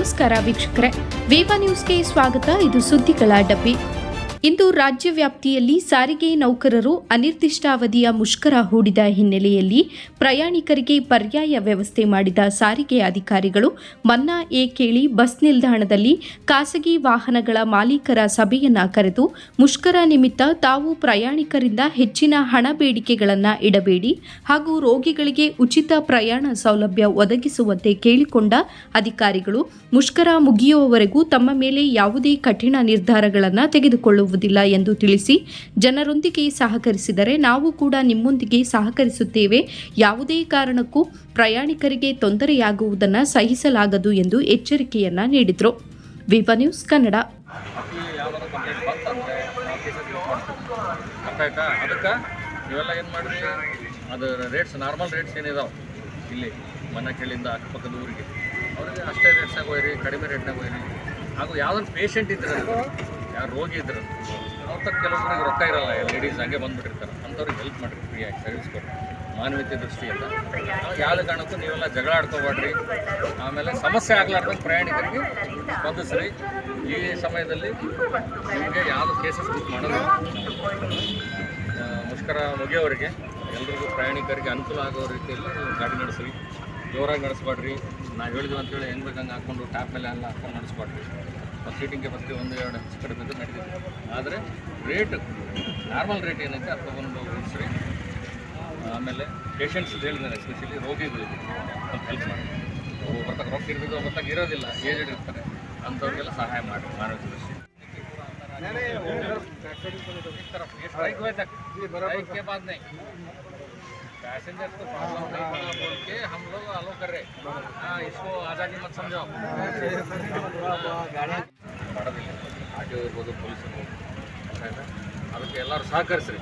ನಮಸ್ಕಾರ ವೀಕ್ಷಕರೇ, ವಿವಾ ನ್ಯೂಸ್ಗೆ ಸ್ವಾಗತ. ಇದು ಸುದ್ದಿಗಳ ಡಬ್ಬಿ. ಇಂದು ರಾಜ್ಯ ವ್ಯಾಪ್ತಿಯಲ್ಲಿ ಸಾರಿಗೆ ನೌಕರರು ಅನಿರ್ದಿಷ್ಟಾವಧಿಯ ಮುಷ್ಕರ ಹೂಡಿದ ಹಿನ್ನೆಲೆಯಲ್ಲಿ ಪ್ರಯಾಣಿಕರಿಗೆ ಪರ್ಯಾಯ ವ್ಯವಸ್ಥೆ ಮಾಡಿದ ಸಾರಿಗೆ ಅಧಿಕಾರಿಗಳು ಮನ್ನಾ ಕೇಳಿ ಬಸ್ ನಿಲ್ದಾಣದಲ್ಲಿ ಖಾಸಗಿ ವಾಹನಗಳ ಮಾಲೀಕರ ಸಭೆಯನ್ನ ಕರೆದು ಮುಷ್ಕರ ನಿಮಿತ್ತ ತಾವು ಪ್ರಯಾಣಿಕರಿಂದ ಹೆಚ್ಚಿನ ಹಣ ಬೇಡಿಕೆಗಳನ್ನು ಇಡಬೇಡಿ ಹಾಗೂ ರೋಗಿಗಳಿಗೆ ಉಚಿತ ಪ್ರಯಾಣ ಸೌಲಭ್ಯ ಒದಗಿಸುವಂತೆ ಕೇಳಿಕೊಂಡ ಅಧಿಕಾರಿಗಳು ಮುಷ್ಕರ ಮುಗಿಯುವವರೆಗೂ ತಮ್ಮ ಮೇಲೆ ಯಾವುದೇ ಕಠಿಣ ನಿರ್ಧಾರಗಳನ್ನು ತೆಗೆದುಕೊಳ್ಳುವುದಿಲ್ಲ ಎಂದು ತಿಳಿಸಿ, ಜನರೊಂದಿಗೆ ಸಹಕರಿಸಿದರೆ ನಾವು ಕೂಡ ನಿಮ್ಮೊಂದಿಗೆ ಸಹಕರಿಸುತ್ತೇವೆ, ಯಾವುದೇ ಕಾರಣಕ್ಕೂ ಪ್ರಯಾಣಿಕರಿಗೆ ತೊಂದರೆಯಾಗುವುದನ್ನು ಸಹಿಸಲಾಗದು ಎಂದು ಎಚ್ಚರಿಕೆಯನ್ನ ನೀಡಿದರು. ವಿವಾ ನ್ಯೂಸ್ ಕನ್ನಡ. ನೀವೆಲ್ಲ ಏನು ಮಾಡಿರಿ, ಅದು ರೇಟ್ಸ್ ನಾರ್ಮಲ್ ರೇಟ್ಸ್ ಏನಿದಾವೆ ಇಲ್ಲಿ ಮನ್ನಕೇಳಿಂದ ಅಕ್ಕಪಕ್ಕದ ಊರಿಗೆ ಅವ್ರಿಗೆ ಅಷ್ಟೇ ರೇಟ್ಸ್ನಾಗ ಹೋಯ್ರಿ, ಕಡಿಮೆ ರೇಟ್ನಾಗ ಹೋಯ್ರಿ. ಹಾಗೂ ಯಾವ್ದಾದ್ರು ಪೇಷಂಟ್ ಇದ್ರೆ, ಯಾರು ರೋಗಿ ಇದ್ರೆ ಅವ್ರ ಕೆಲವೊಬ್ಬರಿಗೆ ರೊಕ್ಕ ಇರಲ್ಲ, ಲೇಡೀಸ್ ಹಂಗೆ ಬಂದುಬಿಟ್ಟಿರ್ತಾರೆ, ಅಂಥವ್ರಿಗೆ ಹೆಲ್ಪ್ ಮಾಡಿರಿ, ಫ್ರೀಯಾಗಿ ಸರ್ವಿಸ್ ಕೊಡ್ರಿ ಮಾನವೀಯತೆ ದೃಷ್ಟಿಯಿಂದ. ಯಾವುದೇ ಕಾರಣಕ್ಕೂ ನೀವೆಲ್ಲ ಜಗಳ ಆಡ್ಕೋಬೇಡ್ರಿ. ಆಮೇಲೆ ಸಮಸ್ಯೆ ಆಗ್ಲಾರ್ದಂಗೆ ಪ್ರಯಾಣಿಕರಿಗೆ ಸ್ಪಂದಿಸ್ರಿ. ಈ ಸಮಯದಲ್ಲಿ ನಿಮಗೆ ಯಾವುದು ಕೇಸಸ್ ಬುಕ್ ಮಾಡೋದು ಮುಷ್ಕರ ಮುಗಿಯೋವರೆಗೆ ಎಲ್ರಿಗೂ ಪ್ರಯಾಣಿಕರಿಗೆ ಅನುಕೂಲ ಆಗೋ ರೀತಿಯಲ್ಲಿ ಗಾಡಿ ನಡೆಸ್ರಿ. ಜೋರಾಗಿ ನಡೆಸ್ಬೇಡ್ರಿ. ನಾವು ಹೇಳಿದ್ವಿ ಅಂತೇಳಿ ಹೆಂಗೆ ಬೇಕಂಗೆ ಹಾಕ್ಕೊಂಡು ಟ್ಯಾಪ್ ಮೇಲೆ ಎಲ್ಲ ಹಾಕ್ಕೊಂಡು ನಡೆಸ್ಬೇಡ್ರಿ. ಮತ್ತು ಸೀಟಿಂಗ್ಗೆ ಬರ್ತೀವಿ, ಒಂದು ಎರಡು ಹೆಚ್ಚು ಕಡೆ ಬಿದ್ದು ನಡೀತೀವಿ. ಆದರೆ ರೇಟ್ ನಾರ್ಮಲ್ ರೇಟ್ ಏನೈತೆ ಅದು ತೊಗೊಂಡು ಉಳಿಸ್ರಿ. ಆಮೇಲೆ ಪೇಷಂಟ್ಸ್ ಹೇಳಿದ್ದಾರೆ, ಎಸ್ಪೆಷಲಿ ರೋಗಿಗಳಿಗೆ ಸ್ವಲ್ಪ ಹೆಲ್ಪ್ ಮಾಡಿ. ಒಬ್ಬರ್ತಾಗ ರೊಕ್ಕ ಇರ್ಬೇಕು, ಒಬ್ಬರ್ತಾಗ ಇರೋದಿಲ್ಲ, ಏಜೆಡ್ ಇರ್ತಾರೆ, ಅಂಥವ್ರಿಗೆಲ್ಲ ಸಹಾಯ ಮಾಡಿ ಮಾನವೀಯತೆ ದೃಷ್ಟಿ. स्ट्राइक हुए तक स्ट्राइक के बाद नहीं, पैसेंजर को प्रॉब्लम नहीं बना बोल के हम लोग अलो कर रहे. हाँ, इसको आज़ादी मत समझो. ಮಾಡೋದಿಲ್ಲ ಆರ್ ಟಿ ಒ ಇರ್ಬೋದು, ಪೊಲೀಸ್ ಇರ್ಬೋದು, ಅದಕ್ಕೆ ಎಲ್ಲರೂ ಸಹಕರಿಸ್ರಿ.